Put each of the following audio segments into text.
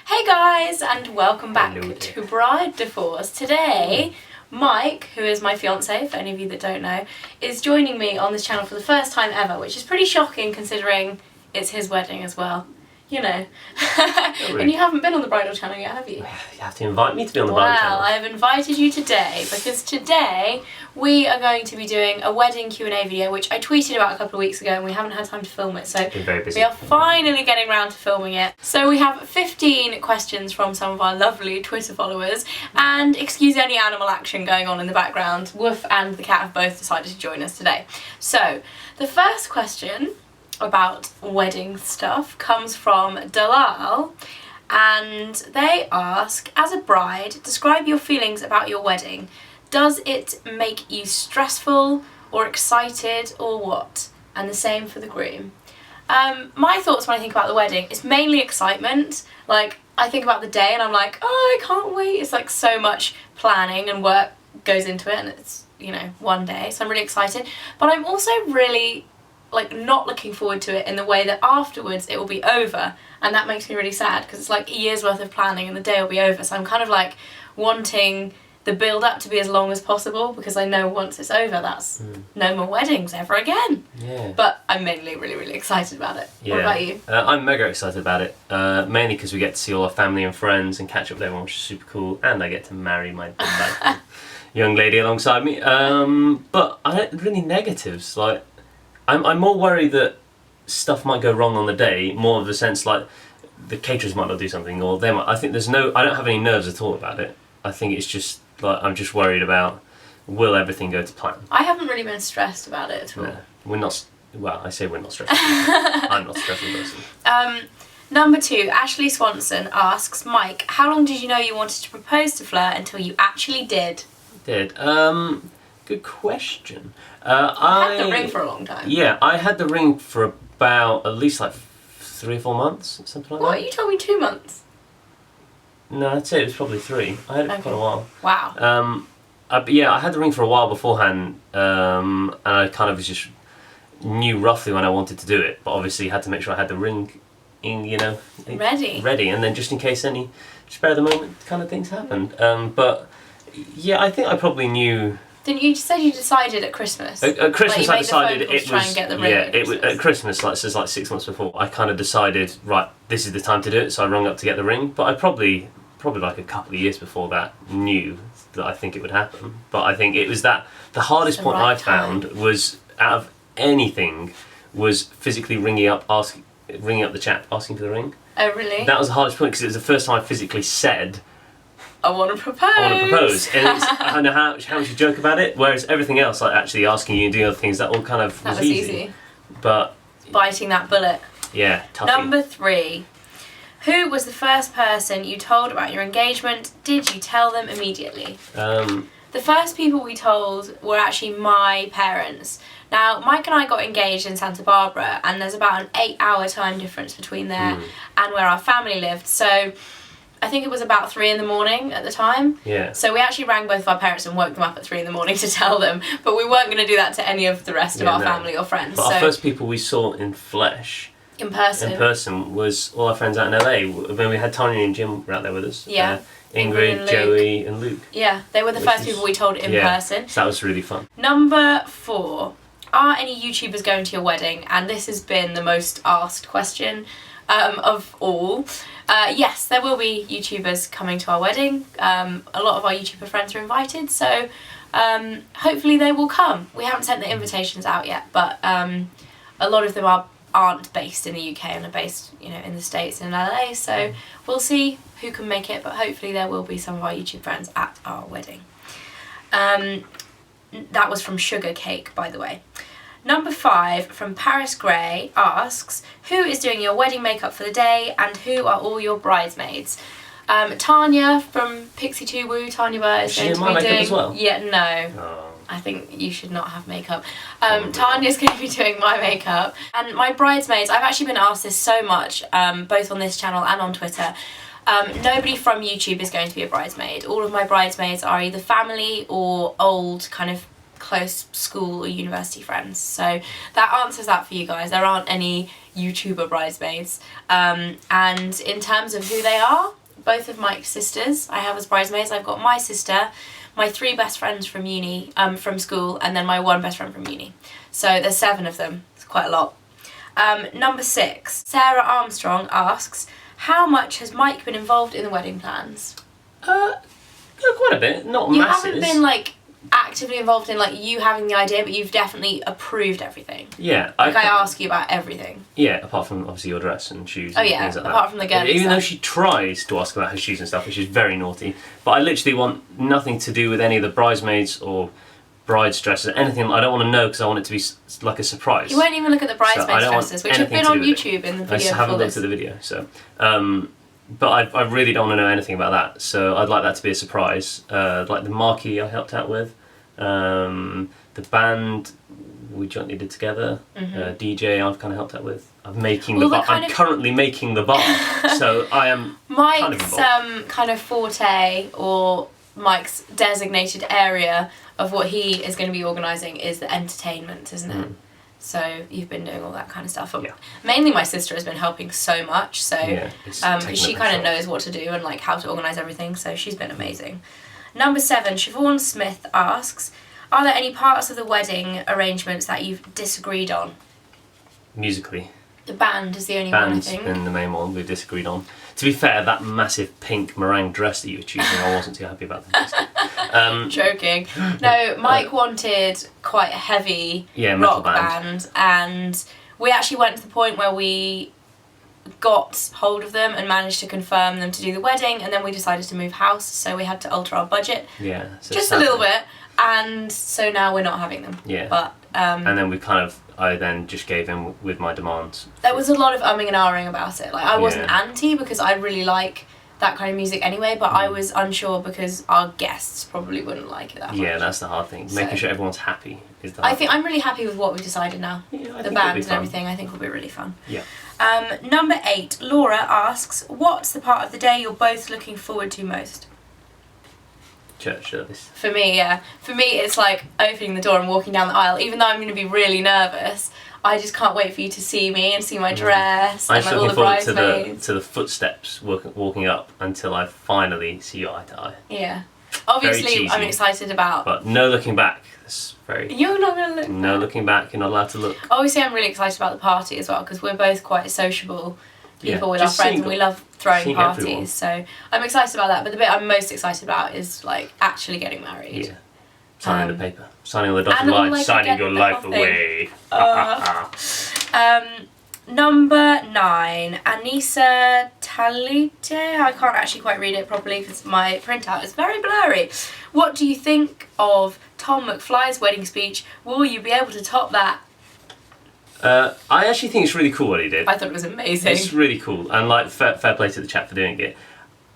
Hey guys, and welcome back to Bride Divorce. Today, Mike, who is my fiance, for any of you that don't know, is joining me on this channel for the first time ever, which is pretty shocking considering it's his wedding as well. You know. And you haven't been on the bridal channel yet, have you? You have to invite me to be on the bridal channel. Well, I have invited you today because today we are going to be doing a wedding Q&A video, which I tweeted about a couple of weeks ago and we haven't had time to film it, so been very busy. We are finally getting around to filming it. So we have 15 questions from some of our lovely Twitter followers, and excuse any animal action going on in the background, Woof and the cat have both decided to join us today. So, the first question about wedding stuff comes from Dalal, and they ask, as a bride, describe your feelings about your wedding. Does it make you stressful or excited or what? And the same for the groom. My thoughts when I think about the wedding is mainly excitement. Like, I think about the day and I'm like, oh, I can't wait. It's like so much planning and work goes into it, and it's, you know, one day, so I'm really excited. But I'm also really not looking forward to it in the way that afterwards it will be over, and that makes me really sad because it's like a year's worth of planning and the day will be over, so I'm kind of like wanting the build up to be as long as possible because I know once it's over that's no more weddings ever again. Yeah. But I'm mainly really excited about it. Yeah. What about you? I'm mega excited about it, mainly because we get to see all our family and friends and catch up with everyone, which is super cool, and I get to marry my young lady alongside me. But I don't really negatives, like I'm more worried that stuff might go wrong on the day, more of the sense like the caterers might not do something, or they might. I think I don't have any nerves at all about it. I think it's just like I'm just worried about, will everything go to plan? I haven't really been stressed about it at all. No, we're not. Well, I say we're not stressed. I'm not stressed person. Number 2, Ashley Swanson asks, Mike, how long did you know you wanted to propose to Fleur until you actually did? Good question. I had the ring for a long time. Yeah, I had the ring for about at least like 3 or 4 months, something like that. What? You told me 2 months. No, I'd say it was probably 3. I had it for quite a while. Wow. I had the ring for a while beforehand, and I kind of just knew roughly when I wanted to do it, but obviously had to make sure I had the ring in, ready, and then just in case any spare the moment kind of things happened. But yeah, I think I probably knew. Didn't you say you decided at Christmas? At Christmas, I decided it was. Try and get the ring it was at Christmas. Like, so it's like 6 months before. I kind of decided, right, this is the time to do it. So I rung up to get the ring. But I probably like a couple of years before that knew that I think it would happen. But I think it was that the hardest point I found was, out of anything, was physically ringing up the chap, asking for the ring. Oh really? That was the hardest point because it was the first time I physically said, I want to propose. And I know how much you joke about it, whereas everything else, like actually asking you and doing other things, that all kind of was easy. But biting that bullet. Yeah, toughy. Number 3. Who was the first person you told about your engagement? Did you tell them immediately? The first people we told were actually my parents. Now, Mike and I got engaged in Santa Barbara, and there's about an 8-hour time difference between there and where our family lived. So I think it was about 3 in the morning at the time. Yeah. So we actually rang both of our parents and woke them up at 3 in the morning to tell them, but we weren't going to do that to any of the rest of our family or friends. But our first people we saw in flesh, in person, was all our friends out in LA. When we had Tanya and Jim were out there with us. Yeah. Ingrid, Joey, and Luke. Yeah, they were the first people we told in person. So that was really fun. Number 4. Are any YouTubers going to your wedding? And this has been the most asked question of all. Yes, there will be YouTubers coming to our wedding. A lot of our YouTuber friends are invited, so hopefully they will come. We haven't sent the invitations out yet, but a lot of them aren't based in the UK and are based, in the States and in LA, so we'll see who can make it, but hopefully there will be some of our YouTube friends at our wedding. That was from Sugar Cake, by the way. Number 5, from Paris Gray, asks, who is doing your wedding makeup for the day and who are all your bridesmaids? Tanya from Pixie 2 Woo, Tanya Burr is going to be doing... as well? Yeah, no. Oh. I think you should not have makeup. Tanya's going to be doing my makeup. And my bridesmaids, I've actually been asked this so much, both on this channel and on Twitter. Nobody from YouTube is going to be a bridesmaid. All of my bridesmaids are either family or old kind of close school or university friends. So that answers that for you guys. There aren't any YouTuber bridesmaids. And in terms of who they are, both of Mike's sisters I have as bridesmaids. I've got my sister, my 3 best friends from uni, from school, and then my 1 best friend from uni. So there's 7 of them. It's quite a lot. Number 6, Sarah Armstrong asks, how much has Mike been involved in the wedding plans? Quite a bit, not You masses. haven't been like actively involved in like you having the idea, but you've definitely approved everything. Yeah. I ask you about everything. Yeah, apart from obviously your dress and shoes Oh and yeah, things like apart that. from the girly Even stuff. though she tries to ask about her shoes and stuff, which is very naughty. But I literally want nothing to do with any of the bridesmaids or bride's dresses, anything. I don't want to know because I want it to be like a surprise. You won't even look at the bridesmaids' dresses, which have been on YouTube in the video. I just haven't looked at the video, so. But I really don't want to know anything about that, so I'd like that to be a surprise. Like the marquee I helped out with, the band we jointly did together, DJ I've kind of helped out with. I'm making the bar. I'm currently making the bar, so I am. Mike's kind of forte, or Mike's designated area of what he is going to be organising is the entertainment, isn't it? So you've been doing all that kind of stuff. Yeah. Mainly my sister has been helping so much, so she kind of knows what to do and like how to organise everything, so she's been amazing. Number 7, Siobhan Smith asks, are there any parts of the wedding arrangements that you've disagreed on? Musically. The band is the only one, I think. Band's been the main one we disagreed on. To be fair, that massive pink meringue dress that you were choosing, I wasn't too happy about. Joking. No, Mike wanted quite a heavy rock band, and we actually went to the point where we got hold of them and managed to confirm them to do the wedding, and then we decided to move house, so we had to alter our budget. Yeah. So just a little bit, and so now we're not having them. Yeah. But and then I then just gave in with my demands. There was a lot of umming and ahhing about it. Like I wasn't anti because I really like that kind of music anyway, but I was unsure because our guests probably wouldn't like it that much. Yeah, that's the hard thing. So, making sure everyone's happy is the hard thing. I'm really happy with what we decided now. Yeah, the band and everything I think will be really fun. Yeah. Number 8, Laura asks, what's the part of the day you're both looking forward to most? Church service. For me, yeah. For me, it's like opening the door and walking down the aisle. Even though I'm going to be really nervous, I just can't wait for you to see me and see my dress and like all the bridesmaids. To the footsteps walking up until I finally see you eye to eye. Yeah. Obviously, I'm excited about. But no looking back. That's very. You're not going to look. No looking back. You're not allowed to look. Obviously, I'm really excited about the party as well because we're both quite sociable people with our friends and we love throwing parties. Everyone. So I'm excited about that. But the bit I'm most excited about is like actually getting married. Yeah. Signing the paper. Signing all the dotted lines. Signing your life away. Number 9, Anissa Talite. I can't actually quite read it properly because my printout is very blurry. What do you think of Tom McFly's wedding speech? Will you be able to top that? I actually think it's really cool what he did. I thought it was amazing. It's really cool, and like fair play to the chap for doing it.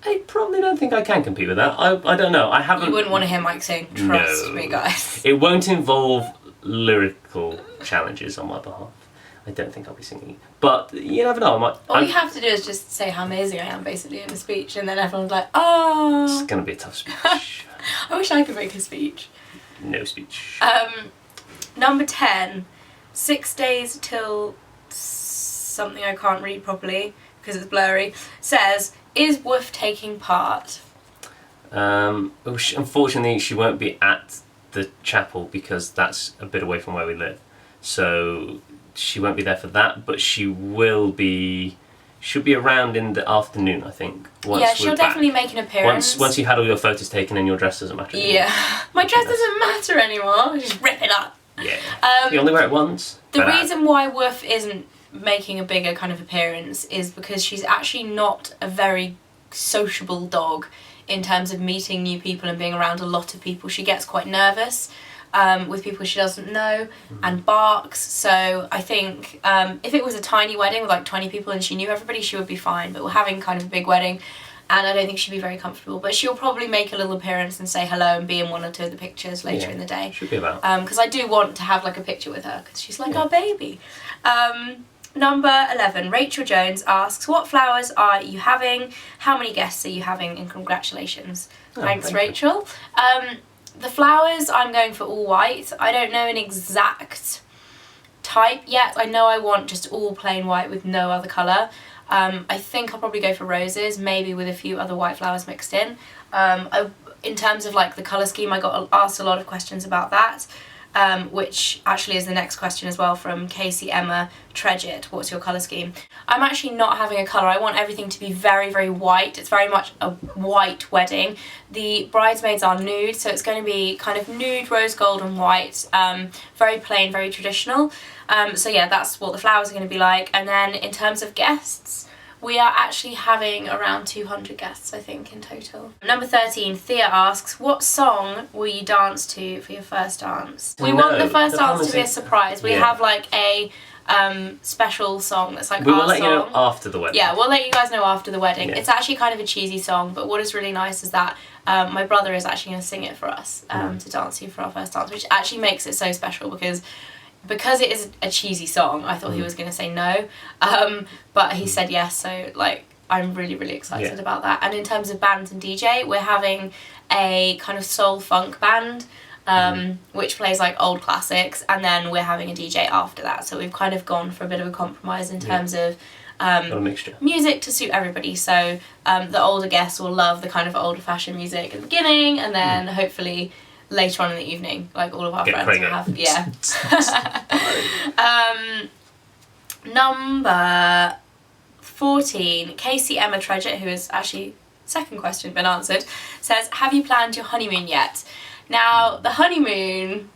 I probably don't think I can compete with that. I don't know. I haven't. You wouldn't want to hear Mike sing. Trust me, guys. It won't involve lyrical challenges on my behalf. I don't think I'll be singing. But you never know. All you have to do is just say how amazing I am, basically, in a speech, and then everyone's like, oh. It's going to be a tough speech. I wish I could make a speech. No speech. Number 10, 6 days till something I can't read properly because it's blurry, says, is Woof taking part? Unfortunately, she won't be at the chapel because that's a bit away from where we live. So she won't be there for that, but she'll be around in the afternoon, I think. She'll definitely make an appearance. Once you've had all your photos taken and your dress doesn't matter anymore. Yeah. My dress doesn't matter anymore. Just rip it up. Yeah. You only wear it once. The reason why Woof isn't making a bigger kind of appearance is because she's actually not a very sociable dog in terms of meeting new people and being around a lot of people. She gets quite nervous with people she doesn't know and barks. So I think if it was a tiny wedding with like 20 people and she knew everybody, she would be fine. But we're having kind of a big wedding and I don't think she'd be very comfortable. But she'll probably make a little appearance and say hello and be in 1 or 2 of the pictures later in the day. Should be about. Because I do want to have like a picture with her because she's like our baby. Number 11, Rachel Jones asks, what flowers are you having? How many guests are you having? And congratulations. Thanks, Rachel. The flowers, I'm going for all white. I don't know an exact type yet. I know I want just all plain white with no other colour. I think I'll probably go for roses, maybe with a few other white flowers mixed in. In terms of like the colour scheme, I got asked a lot of questions about that, which actually is the next question as well from Casey Emma Tredget. What's your colour scheme? I'm actually not having a colour. I want everything to be very, very white. It's very much a white wedding. The bridesmaids are nude, so it's going to be kind of nude, rose gold and white. Very plain, very traditional. So yeah, that's what the flowers are going to be like. And then in terms of guests, we are actually having around 200 guests, I think, in total. Number 13, Thea asks, what song will you dance to for your first dance? We want the first dance to be a surprise. We have like a special song that's like we our will let song. you know after the wedding. Yeah, we'll let you guys know after the wedding. Yeah. It's actually kind of a cheesy song, but what is really nice is that my brother is actually going to sing it for us to dance to for our first dance, which actually makes it so special because it is a cheesy song. I thought he was going to say no, but he said yes, so like I'm really, really excited about that. And in terms of bands and DJ, we're having a kind of soul funk band which plays like old classics, and then we're having a DJ after that, so we've kind of gone for a bit of a compromise in terms of a mixture. Music to suit everybody. So the older guests will love the kind of older fashioned music at the beginning, and then hopefully later on in the evening, like all of our friends will have, number 14, Casey Emma Tredget, who is actually second question been answered, says, have you planned your honeymoon yet? Now the honeymoon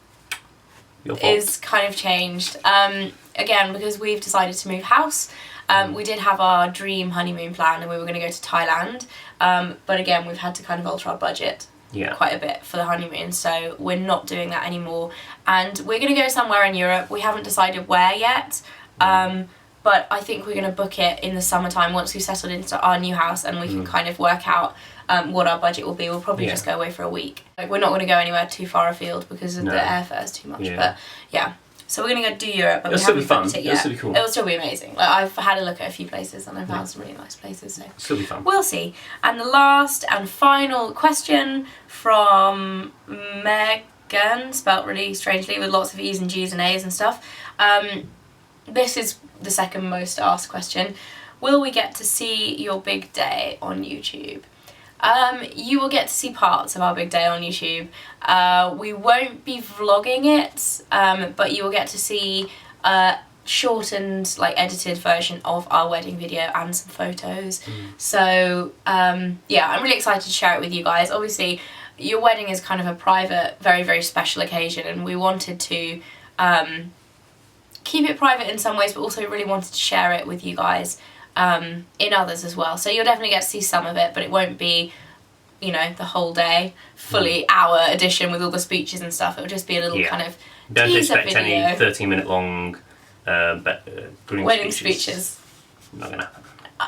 is kind of changed again because we've decided to move house. We did have our dream honeymoon plan and we were going to go to Thailand, but again we've had to kind of alter our budget quite a bit for the honeymoon, so we're not doing that anymore, and we're going to go somewhere in Europe. We haven't decided where yet, but I think we're going to book it in the summertime once we've settled into our new house and we can kind of work out what our budget will be. We'll probably just go away for a week. Like, we're not going to go anywhere too far afield because of the airfare is too much, but yeah. So we're going to go do Europe, but we haven't booked it yet. It'll still be fun. It'll still be amazing. Like, I've had a look at a few places and I've found some really nice places, so it'll still be fun. We'll see. And the last and final question from Megan, spelt really strangely with lots of E's and G's and A's and stuff. This is the second most asked question. Will we get to see your big day on YouTube? You will get to see parts of our big day on YouTube. We won't be vlogging it, but you will get to see a shortened, like edited version of our wedding video and some photos. So yeah, I'm really excited to share it with you guys. Obviously, your wedding is kind of a private, very, very special occasion, and we wanted to keep it private in some ways, but also really wanted to share it with you guys in others as well. So you'll definitely get to see some of it, but it won't be, you know, the whole day, fully hour edition with all the speeches and stuff. It'll just be a little kind of don't teaser expect video. any 30-minute long wedding speeches. Not gonna happen.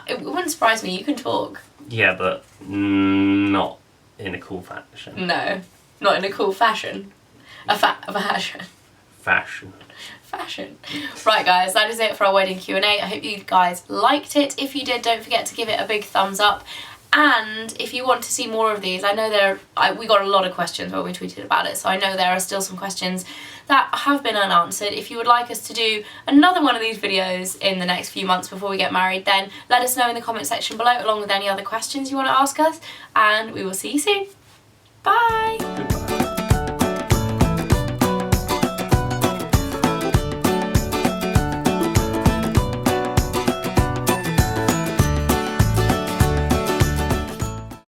It wouldn't surprise me. You can talk. Yeah, but not in a cool fashion. No, not in a cool fashion. A fashion. Fashion. Right guys, that is it for our wedding Q&A. I hope you guys liked it. If you did, don't forget to give it a big thumbs up. And if you want to see more of these, I know we got a lot of questions when we tweeted about it, so I know there are still some questions that have been unanswered. If you would like us to do another one of these videos in the next few months before we get married, then let us know in the comment section below, along with any other questions you want to ask us, and we will see you soon. Bye!